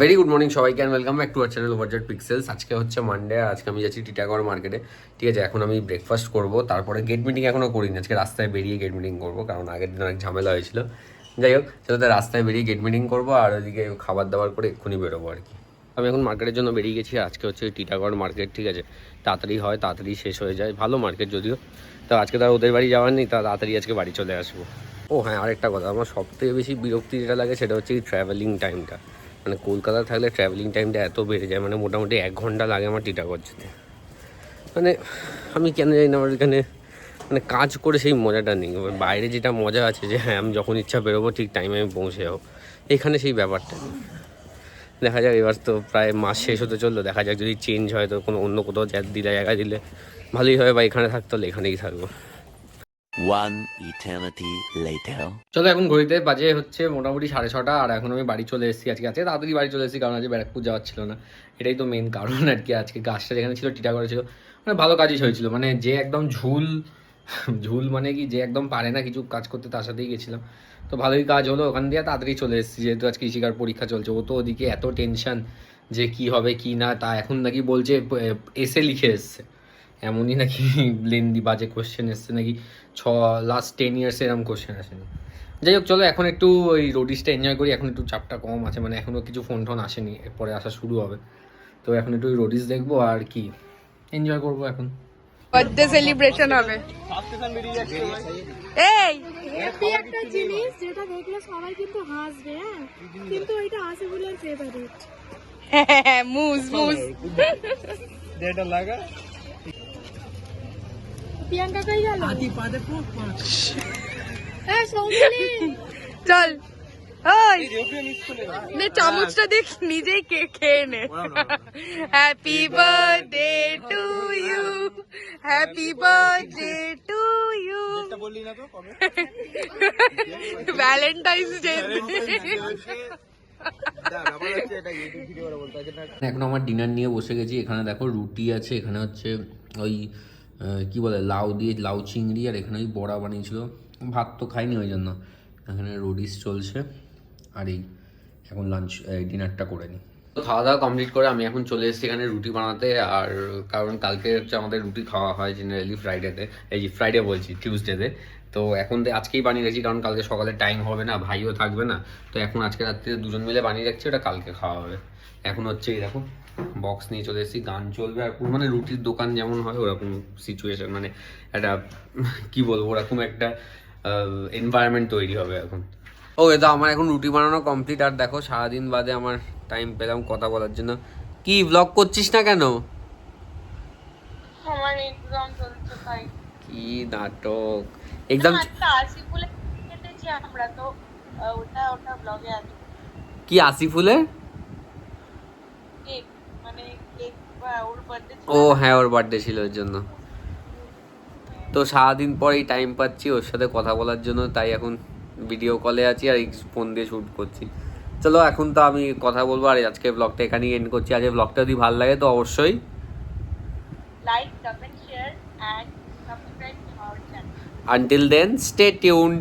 Very good morning সবাইকে and welcome back to our channel overjet pixels. আজকে হচ্ছে Monday, আজকে আমি যাচ্ছি টিটাগড় মার্কেটে। ঠিক আছে, এখন আমি ব্রেকফাস্ট করবো, তারপরে গেট মিটিং এখনও করিনি। আজকে রাস্তায় বেরিয়ে গেট মিটিং করবো, কারণ আগের দিন অনেক ঝামেলা হয়েছিল। যাই হোক, সেটাতে রাস্তায় বেরিয়ে গেট মিটিং করবো আর ওইদিকে খাবার দাবার করে এক্ষুনি বেরোবো আর কি। আমি এখন মার্কেটের জন্য বেরিয়ে গেছি। আজকে হচ্ছে টিটাগড় মার্কেট, ঠিক আছে, তাড়াতাড়ি হয়, তাড়াতাড়ি শেষ হয়ে যায়, ভালো মার্কেট যদিও। তো আজকে তার ওদের বাড়ি যাওয়ার নেই, তাড়াতাড়ি আজকে বাড়ি চলে আসবো। ও হ্যাঁ, আরেকটা কথা, আমার সবথেকে বেশি বিরক্তি যেটা লাগে সেটা হচ্ছে এই ট্রাভেলিং টাইমটা। মানে কলকাতায় থাকলে ট্রাভেলিং টাইমটা এত বেড়ে যায়, মানে মোটামুটি 1 ঘন্টা লাগে আমার টিটাগড় যেতে। মানে আমি কেন জানি না, আমার এখানে মানে কাজ করে সেই মজাটা নেই। বাইরে যেটা মজা আছে যে হ্যাঁ, আমি যখন ইচ্ছা বেরোবো, ঠিক টাইমে আমি পৌঁছে যাবো, এখানে সেই ব্যাপারটা নেই। দেখা যাক, এবার তো প্রায় মাস শেষ হতে চললো, দেখা যাক যদি চেঞ্জ হয় তো কোনো অন্য কোথাও জায়গা দিলে ভালোই হবে, বা এখানে থাকতে হলে এখানেই থাকবো। One eternity later. চলো, এখন ঘড়িতে বাজে হচ্ছে মোটামুটি 6:30, আর এখন আমি বাড়ি চলে এসেছি। আজকে তাড়াতাড়ি বাড়ি চলে এসেছি, কারণ আজকে ব্যারাকপুর যাওয়ার ছিল না। এটাই তো মেন কারণ আর কি। আজকে কাজটা যেখানে ছিল টিটাগড়ে ছিল, মানে ভালো কাজই হয়েছিল। মানে যে একদম ঝুল ঝুল মানে কি, যে একদম পারে না কিছু কাজ করতে, তার সাথেই গেছিলাম। তো ভালোই কাজ হলো, ওখান দিয়ে তাড়াতাড়ি চলে এসেছি। যেহেতু আজকে কৃষিকার পরীক্ষা চলছে, ও তো ওদিকে এত টেনশন যে কি হবে কি না, তা এখন নাকি বলছে এসে লিখে এসছে। এমনই নাকি লেন্দি বাজে কোশ্চেন এসছে নাকি, লাস্ট 10 ইয়ার্স এরকম কোশ্চেন আসেনি। যাই হোক, চলো এখন একটু ওই রোডিসটা এনজয় করি। এখন একটু চাপটা কম আছে, মানে এখনও কিছু ফোন টোন আসেনি, এরপরে আসা শুরু হবে। তো এখন একটু ওই রোডিস দেখবো আর কি, এনজয় করবো এখন। বার্থডে সেলিব্রেশন হবে। এই হ্যাপি একটা জিনিস যেটা দেখলে সবাই কিন্তু হাসবে, হ্যাঁ, কিন্তু এটা আসিফুলের ফেভারিট। মুজ মুজ যেটা লাগা প্রিয়াঙ্কা কই গেল? আদি পাদে হ্যাঁ সৌমিলি চল। ওই নে চামচটা দেখ, নিজেই খেয়ে নে। Happy birthday to you, happy birthday to you. বললি না তো কবে? Valentine's Day. এখন আমার ডিনার নিয়ে বসে গেছি। এখানে দেখো রুটি আছে, এখানে হচ্ছে ওই কি বলে লাউ দিয়ে, লাউ চিংড়ি, আর এখানে ওই বড়া বানিয়েছিল। ভাত তো খাইনি ওই জন্য। এখানে রোডিস চলছে, আর এই এখন ডিনারটা করে নিই। তো খাওয়া দাওয়া কমপ্লিট করে আমি এখন চলে এসেছি এখানে রুটি বানাতে। আর কারণ কালকে হচ্ছে আমাদের রুটি খাওয়া হয় জেনারেলি ফ্রাইডেতে, এই ফ্রাইডে বলছি, টিউসডেতে। তো এখন আজকেই বানিয়ে রেখেছি, কারণ কালকে সকালে টাইম হবে না, ভাইও থাকবে না। তো এখন আজকে রাত্রিতে দুজন মিলে বানিয়ে রাখছি, ওটা কালকে খাওয়া হবে। এখন হচ্ছে এরকম বক্স নিয়ে চলে এসেছি, গান চলবে, আর পুরো মানে রুটির দোকান যেমন হয় ওরকম সিচুয়েশন, মানে একটা কি বলবো, ওরকম একটা এনভায়রনমেন্ট তৈরি হবে এখন। ও এটা আমার এখন রুটি বানানো কমপ্লিট। আর দেখো, সারাদিন বাদে আমার টাইম পেলাম কথা বলার জন্য। কি ব্লগ করছিস না কেন? আমার এক্সাম চলছে তাই। কি নাটক! এক্সাম একটা আসিফুলের কেটেছি আমরা তো, ওটা ওটা ব্লগে আছে। কি আসিফুলের? কেক মানে কেক বা ওর বার্থডে। ও হ্যাঁ, ওর বার্থডে ছিল, ওর জন্য। তো সারাদিন পরেই টাইম পাচ্ছি ওর সাথে কথা বলার জন্য, তাই এখন ভিডিও কলে আছি আর ফোন দিয়ে শ্যুট করছি। চলো, এখন তো আমি কথা বলবো, আর আজকে ব্লগটা এখানেই এন্ড করছি। আজকে ব্লগটা যদি ভালো লাগে তো অবশ্যই like, comment, share and subscribe to our channel. Until then, stay tuned.